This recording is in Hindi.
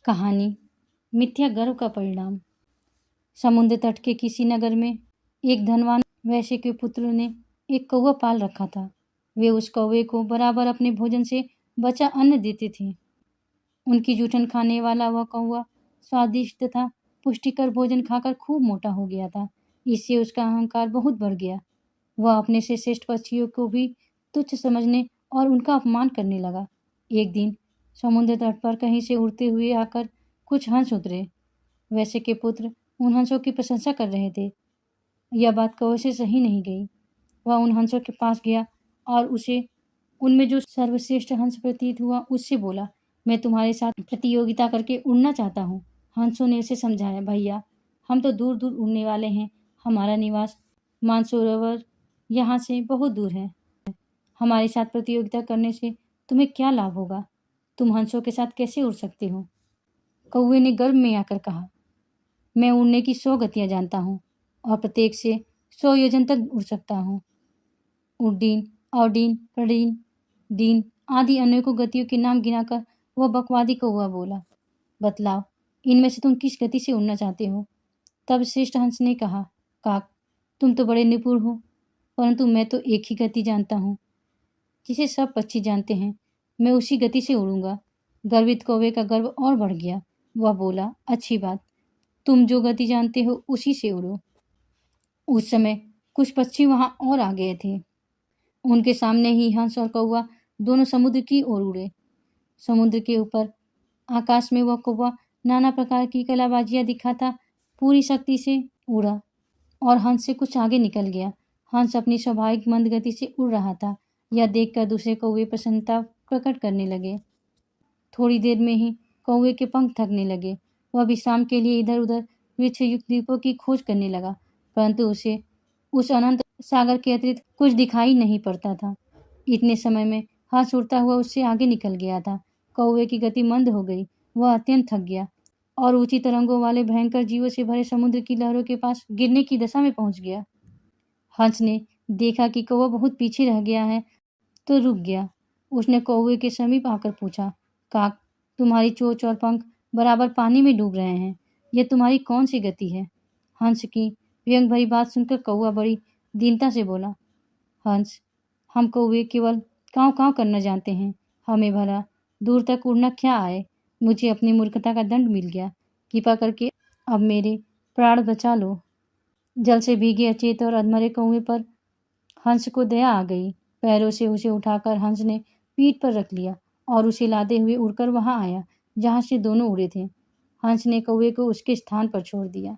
कहानी मिथ्या गर्व का परिणाम। समुद्र तट के किसी नगर में एक धनवान वैश्य के पुत्र ने एक कौवा पाल रखा था। वे उस कौवे को बराबर अपने भोजन से बचा अन्न देते थे। उनकी जूठन खाने वाला वह कौवा स्वादिष्ट तथा पुष्टिकर भोजन खाकर खूब मोटा हो गया था। इससे उसका अहंकार बहुत बढ़ गया। वह अपने से श्रेष्ठ पक्षियों को भी तुच्छ समझने और उनका अपमान करने लगा। एक दिन समुद्र तट पर कहीं से उड़ते हुए आकर कुछ हंस उतरे। वैश्य के पुत्र उन हंसों की प्रशंसा कर रहे थे। यह बात कौवे से सही नहीं गई। वह उन हंसों के पास गया और उसे उनमें जो सर्वश्रेष्ठ हंस प्रतीत हुआ उससे बोला, मैं तुम्हारे साथ प्रतियोगिता करके उड़ना चाहता हूँ। हंसों ने उसे समझाया, भैया हम तो दूर दूर उड़ने वाले हैं। हमारा निवास मानसरोवर यहाँ से बहुत दूर है। हमारे साथ प्रतियोगिता करने से तुम्हें क्या लाभ होगा? तुम हंसों के साथ कैसे उड़ सकते हो? कौवे ने गर्व में आकर कहा, मैं उड़ने की 100 गतियाँ जानता हूँ और प्रत्येक से 100 योजन तक उड़ सकता हूँ। उड्डीन, अवडीन, प्रडीन, डीन आदि अनेकों गतियों के नाम गिनाकर वह बकवादी कौवा बोला, बतलाओ इनमें से तुम किस गति से उड़ना चाहते हो? तब श्रेष्ठ हंस ने कहा, काक तुम तो बड़े निपुण हो, परंतु मैं तो एक ही गति जानता हूँ जिसे सब पक्षी जानते हैं। मैं उसी गति से उड़ूंगा। गर्वित कौवे का गर्व और बढ़ गया। वह बोला, अच्छी बात, तुम जो गति जानते हो उसी से उड़ो। उस समय कुछ पक्षी वहां और आ गए थे। उनके सामने ही हंस और कौवा दोनों समुद्र की ओर उड़े। समुद्र के ऊपर आकाश में वह कौवा नाना प्रकार की कलाबाजियां दिखाता पूरी शक्ति से उड़ा और हंस से कुछ आगे निकल गया। हंस अपनी स्वाभाविक मंद गति से उड़ रहा था। यह देखकर दूसरे कौवे प्रसन्नता प्रकट करने लगे। थोड़ी देर में ही कौवे के पंख थकने लगे। वह विश्राम के लिए इधर उधर वृक्षयुक्त द्वीपों की खोज करने लगा, परंतु उसे उस अनंत सागर के अतिरिक्त कुछ दिखाई नहीं पड़ता था। इतने समय में हंस उड़ता हुआ उससे आगे निकल गया था। कौवे की गति मंद हो गई। वह अत्यंत थक गया और ऊंची तरंगों वाले भयंकर जीवों से भरे समुद्र की लहरों के पास गिरने की दशा में पहुंच गया। हंस ने देखा कि कौवा बहुत पीछे रह गया है तो रुक गया। उसने कौवे के समीप आकर पूछा, काक तुम्हारी चोंच और पंख बराबर पानी में डूब रहे हैं। यह तुम्हारी कौन सी गति है? हंस की व्यंग भरी बात सुनकर कौवा बड़ी दीनता से बोला, हंस हम कौवे केवल काँव काँव करना जानते हैं। हमें भला दूर तक उड़ना क्या आए? मुझे अपनी मूर्खता का दंड मिल गया। कृपा करके अब मेरे प्राण बचा लो। जल से भीगे अचेत और अधमरे कौवे पर हंस को दया आ गई। पैरों से उसे उठाकर हंस ने पीठ पर रख लिया और उसे लादे हुए उड़कर वहां आया जहां से दोनों उड़े थे। हंस ने कौवे को उसके स्थान पर छोड़ दिया।